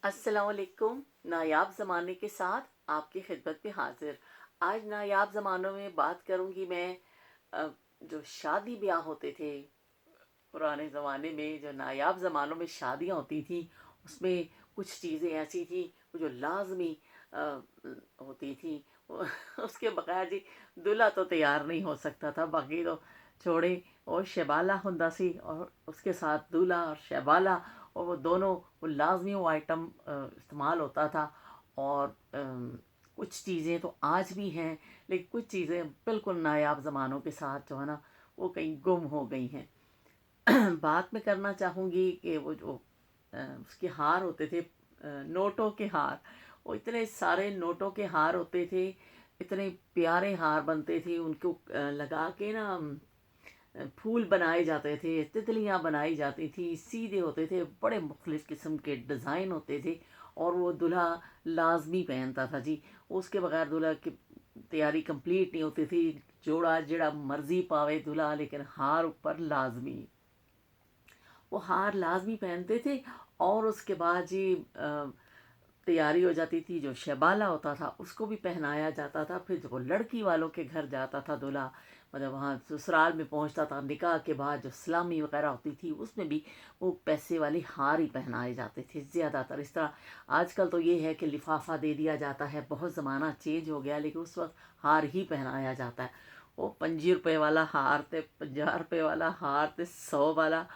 अस्सलाम वालेकुम। नायाब ज़माने के साथ आपकी खिदमत में हाजिर। आज नायाब ज़मानों में बात करूंगी मैं। अ, जो शादी ब्याह होते थे पुराने ज़माने में, जो नायाब ज़मानों में शादियां होती थी, उसमें कुछ चीज़ें ऐसी थी जो लाजमी अ, होती थी। उसके बगैर जी दूल्हा तो तैयार नहीं हो सकता था, बाकी तो छोड़े। और शबाला हुंदा सी और उसके साथ दूल्हा और शबाला, और वो दोनों वो लाजमी वो आइटम इस्तेमाल होता था। और कुछ चीज़ें तो आज भी हैं, लेकिन कुछ चीज़ें बिल्कुल नायाब ज़मानों के साथ जो है ना, वो कहीं गुम हो गई हैं। बात मैं करना चाहूँगी कि वो जो उसके हार होते थे, नोटों के हार। वो इतने सारे नोटों के हार होते थे, इतने प्यारे हार बनते थे उनको लगा के ना। फूल बनाए जाते थे, तितलियां बनाई जाती थी, सीधे होते थे, बड़े मुख्तलिफ किस्म के डिज़ाइन होते थे। और वो दूल्हा लाजमी पहनता था जी। उसके बगैर दूल्हा की तैयारी कंप्लीट नहीं होती थी। जोड़ा जड़ा मर्जी पावे दूल्हा, लेकिन हार ऊपर लाजमी। वो हार लाजमी पहनते थे। और उसके बाद जी तैयारी हो जाती थी, जो शबाला होता था उसको भी पहनाया जाता था। फिर जो लड़की वालों के घर जाता था दूल्हा, मतलब वहाँ ससुराल में पहुँचता था, निकाह के बाद जो सलामी वगैरह होती थी उसमें भी वो पैसे वाले हार ही पहनाए जाते थे ज़्यादातर। इस तरह आजकल तो ये है कि लिफाफा दे दिया जाता है, बहुत ज़माना चेंज हो गया, लेकिन उस वक्त हार ही पहनाया जाता है। वो 25 रुपये वाला हार थे, 50 रुपये वाला हार थे, 100 वाला।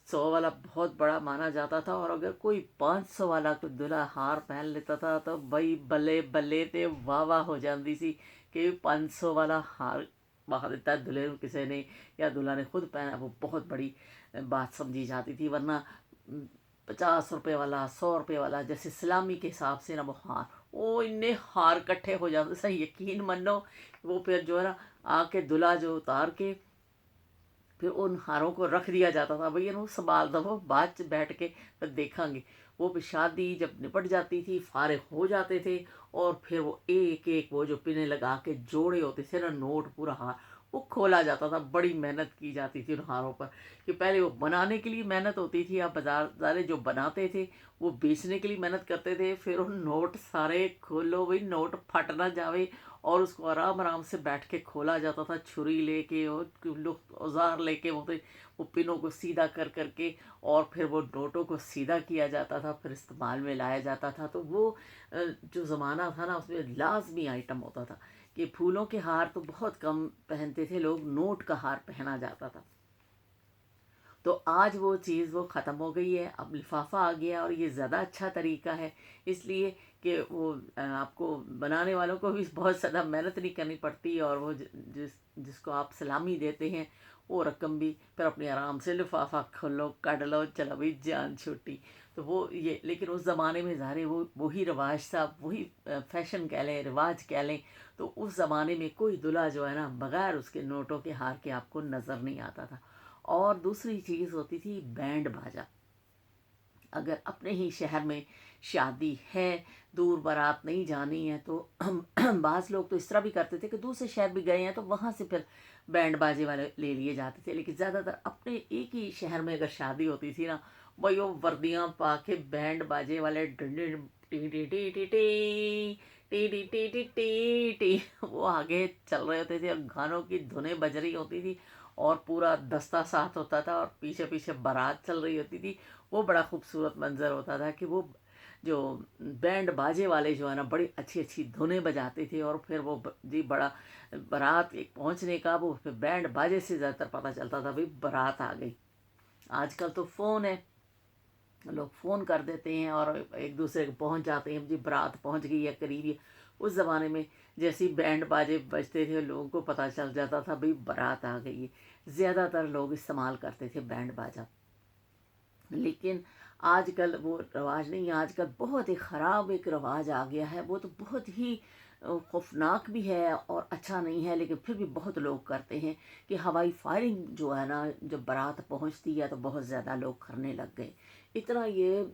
100 वाला बहुत बड़ा माना जाता था। और अगर कोई 500 वाला कोई दूल्हा हार पहन लेता था तो भाई बल्ले बल्ले ते वाह वाह हो जाती सी कि 500 वाला हार पा देता है दूल्हे को किसी ने, या दूल्हा ने खुद पहना, वो बहुत बड़ी बात समझी जाती थी। वरना 50 रुपये वाला, 100 रुपये वाला, जैसे सलामी के हिसाब से ना वो हार, वो इन्ने हार इकट्ठे हो जाते, सही यकीन मानो। वो फिर जो है ना, आके दूल्हा जो उतार के फिर उन हारों को रख दिया जाता था, भैया वो संभाल दो, बाद च बैठ के फिर देखेंगे। वो भी शादी जब निपट जाती थी, फारिग हो जाते थे, और फिर वो एक एक वो जो पिने लगा के जोड़े होते थे ना, नोट पूरा हार, वो खोला जाता था। बड़ी मेहनत की जाती थी उन हारों पर, कि पहले वो बनाने के लिए मेहनत होती थी, अब बाजार वाले जो बनाते थे वो बेचने के लिए मेहनत करते थे। फिर उन नोट सारे खोलो भाई, नोट फट ना जावे। और उसको आराम आराम से बैठ के खोला जाता था, छुरी लेके और लोग औजार लेके, वो पिनों को सीधा कर करके, और फिर वो नोटों को सीधा किया जाता था, फिर इस्तेमाल में लाया जाता था। तो वो जो ज़माना था ना, उसमें लाजमी आइटम होता था कि फूलों के हार तो बहुत कम पहनते थे लोग, नोट का हार पहना जाता था। तो आज वो चीज़ वो ख़त्म हो गई है, अब लिफाफा आ गया, और ये ज़्यादा अच्छा तरीका है। इसलिए कि वो आपको बनाने वालों को भी बहुत ज़्यादा मेहनत नहीं करनी पड़ती, और वो जिसको आप सलामी देते हैं वो रकम भी फिर अपने आराम से लिफाफा खोलो, काट लो, चलो भाई जान छुट्टी। तो वो ये, लेकिन उस ज़माने में ज़ाहिर है वो वही रवाज था, वही फैशन कह लें, रिवाज कह लें। तो उस ज़माने में कोई दूल्हा जो है ना, बगैर उसके नोटों के हार के आपको नज़र नहीं आता था। और दूसरी चीज़ होती थी बैंड बाजा। अगर अपने ही शहर में शादी है, दूर बारात नहीं जानी है, तो बाज़ लोग तो इस तरह भी करते थे कि दूसरे शहर भी गए हैं तो वहाँ से फिर बैंड बाजे वाले ले लिए जाते थे। लेकिन ज़्यादातर अपने एक ही शहर में अगर शादी होती थी ना, वही वो वर्दियाँ पा के बैंड बाजे वाले डंडे T T T T T T T T T T T वो आगे चल रहे होते थे, और गानों की धुनें बज रही होती थी, और पूरा दस्ता साथ होता था, और पीछे पीछे बारात चल रही होती थी। वो बड़ा खूबसूरत मंजर होता था कि वो जो बैंड बाजे वाले जो है ना, बड़ी अच्छी अच्छी धुनें बजाते थे। और फिर वो जी बड़ा बारात एक पहुंचने का, वो फिर बैंड बाजे से ज़्यादातर पता चलता था भाई बारात आ गई। आजकल तो फ़ोन है, लोग फ़ोन कर देते हैं और एक दूसरे को पहुंच जाते हैं जी, बारात पहुंच गई है, करीब ही। उस ज़माने में जैसे ही बैंड बाजे बजते थे, लोगों को पता चल जाता था भाई बारात आ गई है। ज़्यादातर लोग इस्तेमाल करते थे बैंड बाजा। लेकिन आजकल वो रवाज नहीं है, आजकल बहुत ही ख़राब एक रवाज आ गया है। वो तो बहुत ही खौफनाक भी है और अच्छा नहीं है, लेकिन फिर भी बहुत लोग करते हैं कि हवाई फायरिंग जो है ना, जब बारात पहुंचती है तो बहुत ज़्यादा लोग करने लग गए। इतना ये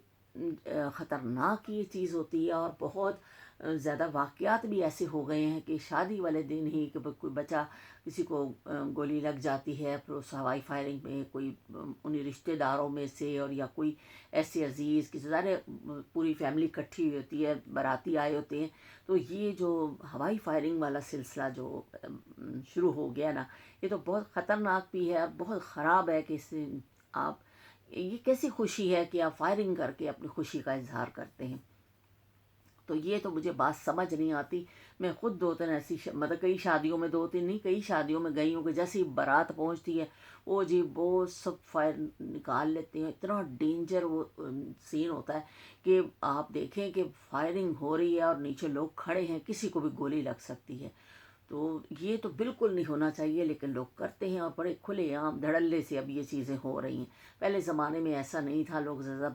ख़तरनाक ये चीज़ होती है, और बहुत ज़्यादा वाक़यात भी ऐसे हो गए हैं कि शादी वाले दिन ही कि कोई बच्चा किसी को गोली लग जाती है, फिर उस हवाई फायरिंग में कोई उन्हीं रिश्तेदारों में से और या कोई ऐसे अजीज़ किसी ज़ाहिर पूरी फैमिली इकट्ठी हुई होती है, बाराती आए होते हैं। तो ये जो हवाई फायरिंग वाला सिलसिला जो शुरू हो गया ना, ये तो बहुत ख़तरनाक भी है और बहुत ख़राब है कि इससे आप, ये कैसी खुशी है कि आप फायरिंग करके अपनी खुशी का इजहार करते हैं। तो ये तो मुझे बात समझ नहीं आती। मैं खुद दो तीन ऐसी मतलब कई शादियों में, दो तीन नहीं कई शादियों में गई हूँ कि जैसे ही बारात पहुँचती है वो जी वो सब फायर निकाल लेते हैं। इतना डेंजर वो सीन होता है कि आप देखें कि फायरिंग हो रही है और नीचे लोग खड़े हैं, किसी को भी गोली लग सकती है। तो ये तो बिल्कुल नहीं होना चाहिए, लेकिन लोग करते हैं और बड़े खुलेआम धड़ल्ले से अब ये चीज़ें हो रही हैं। पहले ज़माने में ऐसा नहीं था, लोग ज़्यादा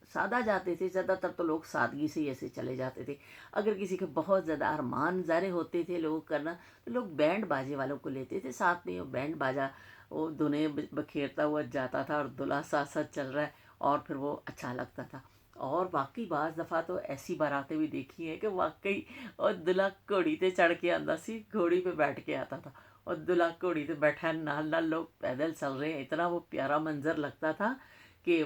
सादा जाते थे, ज़्यादातर तो लोग सादगी से ही ऐसे चले जाते थे। अगर किसी के बहुत ज़्यादा अरमान ज़ाहिर होते थे लोग करना, तो लोग बैंड बाजे वालों को लेते थे साथ में। वो बैंड बाजा वो दुने बखेरता हुआ जाता था और दुल्हा साथ साथ चल रहा है, और फिर वो अच्छा लगता था। और वाकई बाज़ दफ़ा तो ऐसी बारातें भी देखी हैं कि वाकई और दूल्हा घोड़ी पे चढ़ के आंदा सी, घोड़ी पे बैठ के आता था और दूल्हा घोड़ी पे बैठा है, नाल नाल लोग पैदल चल रहे हैं। इतना वो प्यारा मंजर लगता था कि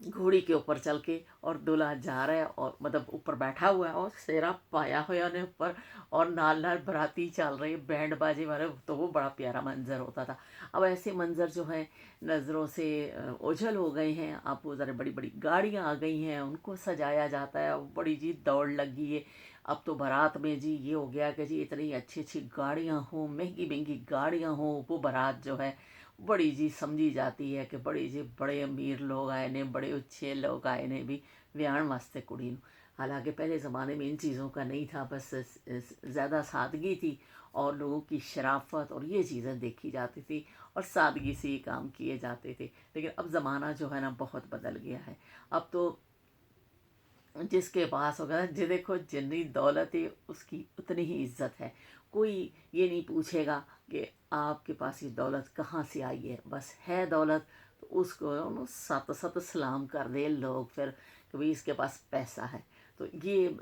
घोड़ी के ऊपर चल के और दूल्हा जा रहा है और मतलब ऊपर बैठा हुआ है और सेहरा पाया हुआ ने ऊपर, और नाल नाल बराती चल रही है बैंड बाजे वाले। तो वो बड़ा प्यारा मंजर होता था। अब ऐसे मंजर जो है नज़रों से ओझल हो गए हैं। अब वो ज़रा बड़ी बड़ी गाड़ियाँ आ गई हैं, उनको सजाया जाता है, बड़ी जी दौड़ लगी है। अब तो बारात में जी ये हो गया कि जी इतनी अच्छी अच्छी गाड़ियाँ हों, महंगी महंगी गाड़ियाँ हों, वो बारात जो है बड़ी जी समझी जाती है कि बड़ी जी बड़े अमीर लोग आए ने, बड़े अच्छे लोग आए ने भी विआहण वास्ते कुड़ी नूं। हालांकि पहले ज़माने में इन चीज़ों का नहीं था, बस ज़्यादा सादगी थी और लोगों की शराफत और ये चीज़ें देखी जाती थी और सादगी से ये काम किए जाते थे। लेकिन अब ज़माना जो है ना बहुत बदल गया है। अब तो जिसके पास होगा जो देखो जितनी दौलत है उसकी उतनी ही इज्जत है। कोई ये नहीं पूछेगा कि आपके पास ये दौलत कहाँ से आई है, बस है दौलत तो उसको सत सत सलाम कर दे लोग फिर कि भाई इसके पास पैसा है। तो ये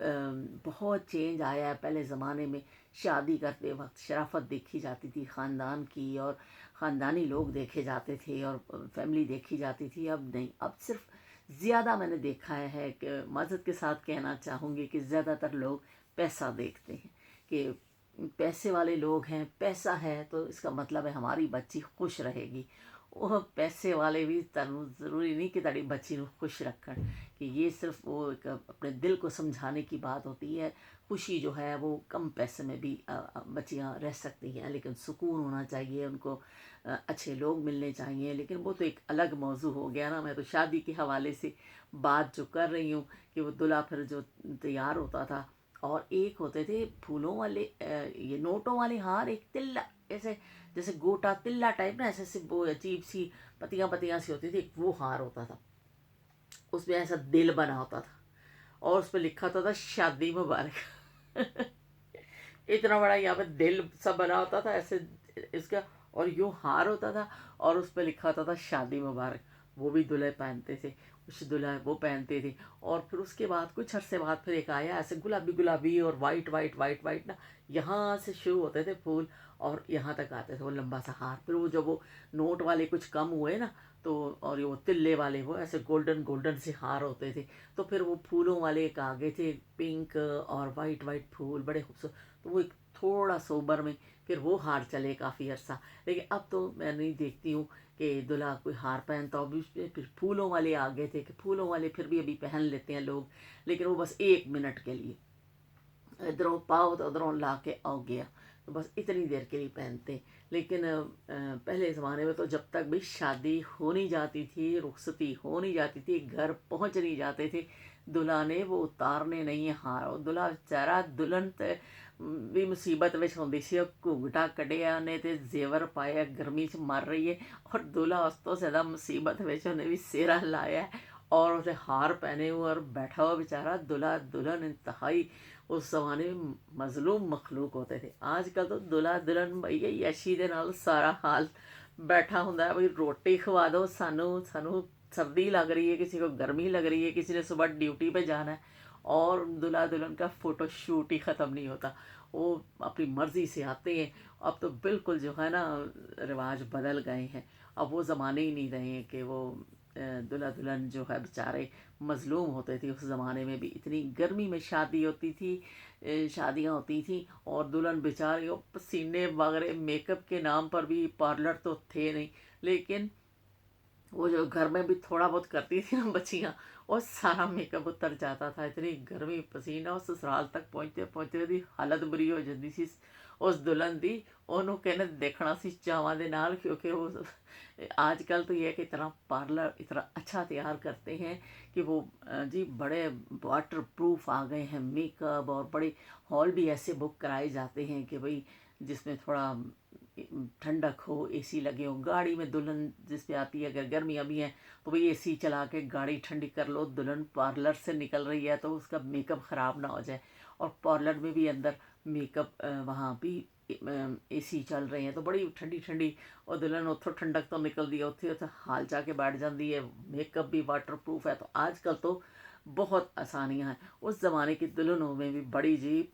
बहुत चेंज आया है। पहले ज़माने में शादी करते वक्त शराफत देखी जाती थी ख़ानदान की, और ख़ानदानी लोग देखे जाते थे और फैमिली देखी जाती थी। अब नहीं, अब सिर्फ ज़्यादा मैंने देखा है कि मदद के साथ कहना चाहूँगी कि ज़्यादातर लोग पैसा देखते हैं कि पैसे वाले लोग हैं, पैसा है तो इसका मतलब है हमारी बच्ची खुश रहेगी। वो पैसे वाले भी तनु ज़रूरी नहीं कि ताड़ी बच्ची ਨੂੰ खुश रखन, कि ये सिर्फ वो एक अपने दिल को समझाने की बात होती है। खुशी जो है वो कम पैसे में भी बच्चियाँ रह सकती हैं, लेकिन सुकून होना चाहिए उनको, अच्छे लोग मिलने चाहिए। लेकिन वो तो एक अलग मौजू हो गया ना। मैं तो शादी के हवाले से बात जो कर रही हूँ कि वो दूल्हा फिर जो तैयार होता था, और एक होते थे फूलों वाले ये नोटों वाले हार, एक तिल्ला ऐसे जैसे गोटा तिल्ला टाइप ना, ऐसे ऐसे वो अजीब सी पतियां पतियां सी होती थी, एक वो हार होता था। उसमें ऐसा दिल बना होता था और उस पर लिखा होता था शादी मुबारक। इतना बड़ा यहाँ पे दिल सब बना होता था ऐसे इसका, और यूँ हार होता था और उस पर लिखा होता था शादी मुबारक। वो भी दूल्हे पहनते थे, कुछ दूल्हा वो पहनते थे। और फिर उसके बाद कुछ अरसे बाद फिर एक आया ऐसे गुलाबी गुलाबी और वाइट वाइट वाइट वाइट ना, यहाँ से शुरू होते थे फूल और यहाँ तक आते थे वो लंबा सा हार। फिर वो जब वो नोट वाले कुछ कम हुए ना, तो और ये वो तिल्ले वाले वो ऐसे गोल्डन गोल्डन से हार होते थे। तो फिर वो फूलों वाले एक आगे थे, पिंक और वाइट वाइट फूल बड़े खूबसूरत। तो वो एक थोड़ा सोबर में फिर वो हार चले काफ़ी अर्सा। लेकिन अब तो मैं नहीं देखती हूँ कि दूल्हा कोई हार पहनता हो। भी फिर फूलों वाले आ गए थे कि फूलों वाले फिर भी अभी पहन लेते हैं लोग, लेकिन वो बस 1 मिनट के लिए, इधरों पाओ तो उधरों ला के आओ गया, तो बस इतनी देर के लिए पहनते। लेकिन पहले ज़माने में तो जब तक भी शादी हो नहीं जाती थी, रुखसती हो नहीं जाती थी, घर पहुंच नहीं जाते थे, दूल्हा ने वो उतारने नहीं हार। दूल्हा बेचारा दुल्हन भी मुसीबत में होंदी सी, घूंघटा कढ़िया ने ते जेवर पाया, गर्मी च मर रही है, और दूल्हा उस तो ज़्यादा मुसीबत में उन्हें भी सेहरा लाया है और उसे हार पहने हुए और बैठा हुआ बेचारा दूल्हा दुल्हन इंतहाई उस ज़माने में मजलूम मखलूक होते थे। आजकल तो दुल्हा दुल्हन भैया यशी दे नाल सारा हाल बैठा हुंदा है, भाई रोटी खवा दो सानू, सानू सर्दी लग रही है, किसी को गर्मी लग रही है, किसी ने सुबह ड्यूटी पे जाना है, اور दूल्हा दुल्हन का फ़ोटो शूट ही ख़त्म नहीं होता, वो अपनी मर्ज़ी से आते हैं। अब तो बिल्कुल जो है ना रिवाज बदल गए हैं, अब वो ज़माने ही नहीं रहे हैं कि वो दूल्हा दुल्हन जो है बेचारे मज़लूम होते थे। उस ज़माने में भी इतनी गर्मी में शादी होती थी, शादियाँ होती थी, और दुल्हन बेचारी वो पसीने वगैरह, मेकअप के नाम पर भी पार्लर तो थे नहीं, लेकिन वो जो घर में भी थोड़ा बहुत करती थी ना बच्चियाँ, वो सारा मेकअप उतर जाता था। इतनी गर्मी, पसीना, और ससुराल तक पहुँचते पहुँचते ਉਹਦੀ हालत बुरी हो जाती सी उस दुल्हन दी। ਉਹਨੂੰ कहने देखना सी चावां दे नाल, क्योंकि वो आजकल तो ये है कि इतना पार्लर इतना अच्छा तैयार करते हैं कि वो जी बड़े वाटर प्रूफ आ गए हैं मेकअप, और बड़े हॉल भी ऐसे बुक कराए जाते हैं कि भाई जिसमें थोड़ा ठंडक हो, एसी लगे हो। गाड़ी में दुल्हन जिस पे आती है, अगर गर्मियाँ भी हैं तो भाई एसी चला के गाड़ी ठंडी कर लो। दुल्हन पार्लर से निकल रही है तो उसका मेकअप ख़राब ना हो जाए, और पार्लर में भी अंदर मेकअप वहाँ भी एसी चल रहे हैं तो बड़ी ठंडी ठंडी, और दुल्हन उतो ठंडक तो निकलती है, उत्थे उत्थे हाल जाके बैठ जाती है। मेकअप भी वाटर प्रूफ है। तो आजकल तो बहुत आसानियाँ हैं। उस ज़माने की दुल्हनों में भी बड़ी जी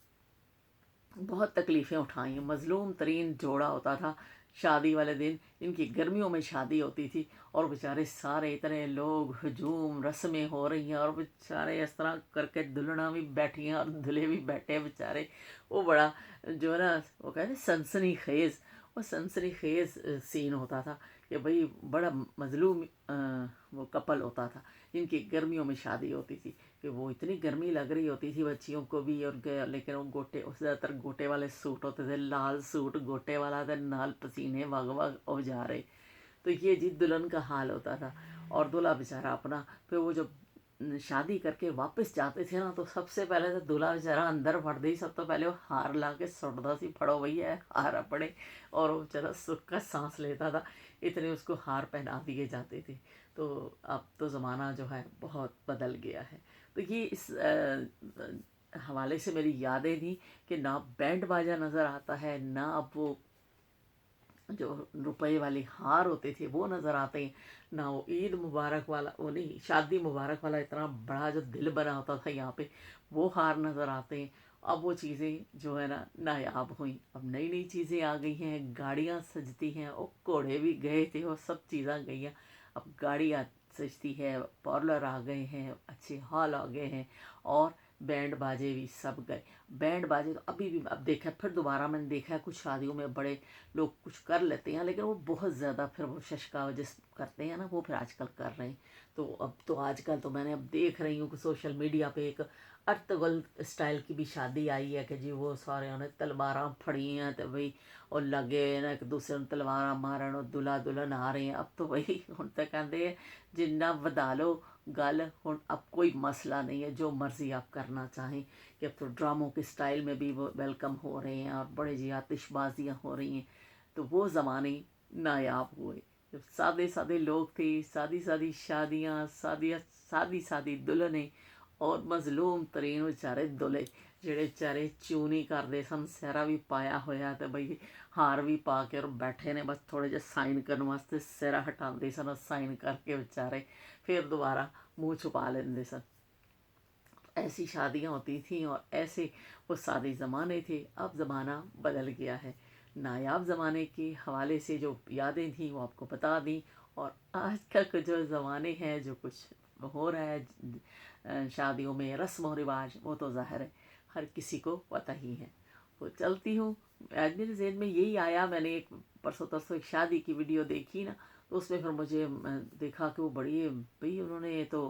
बहुत तकलीफ़ें उठाई हैं। मज़लूम तरीन जोड़ा होता था शादी वाले दिन। इनकी गर्मियों में शादी होती थी, और बेचारे सारे इतने लोग, हजूम, रस्में हो रही हैं, और बेचारे इस तरह करके दुल्हना भी बैठी हैं और दूल्हे भी बैठे हैं बेचारे। वो बड़ा जो है ना, वो कहते हैं सनसनी खेज़, वो सनसनी खेज़ सीन होता था कि भाई बड़ा मज़लूम वो कपल होता था जिनकी गर्मियों में शादी होती थी, कि वो इतनी गर्मी लग रही होती थी बच्चियों को भी, और लेकिन वो गोटे, ज़्यादातर गोटे वाले सूट होते थे, लाल सूट गोटे वाला, तो नाल पसीने वग वग हो जा रहे। तो ये जी दुल्हन का हाल होता था। और दूल्हा बेचारा अपना, फिर वो जब शादी करके वापस जाते थे ना, तो सबसे पहले तो दूल्हा बेचारा अंदर वड़ते ही सब तो पहले वो हार ला के सुटता सी, फड़ो भैया हार अपने, और वो बेचारा सुख का सांस लेता था। इतने उसको हार पहना दिए जाते थे। तो अब तो ज़माना जो है बहुत बदल गया है। तो ये इस हवाले से मेरी यादें थी कि ना बैंड बाजा नज़र आता है, ना अब वो जो रुपए वाले हार होते थे वो नज़र आते हैं, ना वो ईद मुबारक वाला, वो नहीं, शादी मुबारक वाला इतना बड़ा जो दिल बना होता था यहाँ पे, वो हार नज़र आते हैं। अब वो चीज़ें जो है ना नायाब हुई। अब नई नई चीज़ें आ गई हैं, गाड़ियाँ सजती हैं, और घोड़े भी गए थे, वो सब चीज़ें गई हैं। अब गाड़ियाँ सजती है, पार्लर आ गए हैं, अच्छे हॉल आ गए हैं, और बैंड बाजे भी सब गए। बैंड बाजे तो अभी भी, अब देखा फिर दोबारा मैंने देखा है कुछ शादियों में बड़े लोग कुछ कर लेते हैं, लेकिन वो बहुत ज़्यादा फिर वो शशका जिस करते हैं ना, वो फिर आजकल कर रहे हैं। तो अब तो आजकल तो मैंने अब देख रही हूँ कि सोशल मीडिया पे एक अर्तगल स्टाइल की भी शादी आई है कि जी वो सारे उन्हें तलवारां फड़ी हैं, तो भाई और लगे ना एक दूसरे ਨੂੰ तलवारां मारन, और दुल्हा दुल्हन आ रहे हैं। अब तो भाई ਹੁਣ ਤਾਂ ਕਹਿੰਦੇ जिन्ना ਵਧਾ लो गल, ਹੁਣ अब कोई मसला नहीं है, जो मर्ज़ी आप करना चाहें। कि अब तो ड्रामों के स्टाइल में भी वो वेलकम हो रहे हैं, और बड़े जी आतिशबाजियाँ हो रही हैं। तो वो ज़माने नायाब हुए जब सादे सादे लोग थे, सादी सादी शादियाँ, सादी सादी दुल्हने, और मजलूम तरीन बेचारे दुल्हे ਜਿਹੜੇ बेचारे चूनी करते सन, सिरा भी पाया होया, तो बई हार भी पा के और बैठे ने बस थोड़े जे साइन करने वास्ते सिरा हटाते सन, साइन करके बेचारे फिर दोबारा मुँह छुपा लेंदे सन। ऐसी शादियाँ होती थीं, और ऐसे वो सादे ज़माने थे। अब ज़माना बदल गया है। नायाब ज़माने के हवाले से जो यादें थीं वो आपको बता दी, और आजकल के जो ज़माने हैं, जो कुछ हो रहा है शादियों में रस्म और रिवाज, वो तो ज़ाहिर है हर किसी को पता ही है। तो चलती हूँ। आज मेरे ज़हन में यही आया, मैंने एक परसों तरसों एक शादी की वीडियो देखी ना, तो उसमें फिर मुझे देखा कि वो बड़ी भाई उन्होंने तो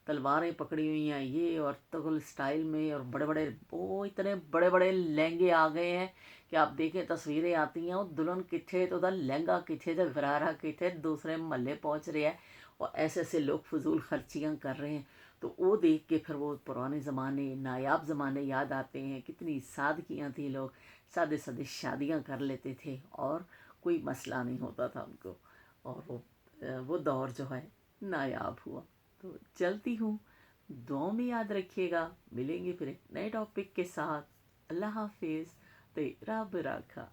तलवारें पकड़ी हुई हैं ये, और तगल स्टाइल में, और बड़े बड़े वो इतने बड़े बड़े लहंगे आ गए हैं कि आप देखें तस्वीरें आती हैं, वो दुल्हन किथे तो उधर लहंगा किथे तो गरारा किथे दूसरे महल्ले पहुंच रहे हैं, और ऐसे ऐसे लोग फजूल खर्चियाँ कर रहे हैं। तो वो देख के फिर वो पुराने ज़माने, नायाब ज़माने याद आते हैं। कितनी सादगियाँ थी, लोग सादे सादे शादियाँ कर लेते थे, और कोई मसला नहीं होता था उनको, और वो दौर जो है नायाब हुआ। तो चलती हूँ। दुआओं में याद रखिएगा। मिलेंगे फिर एक नए टॉपिक के साथ। अल्लाह हाफिज़। तेरा रब रखा।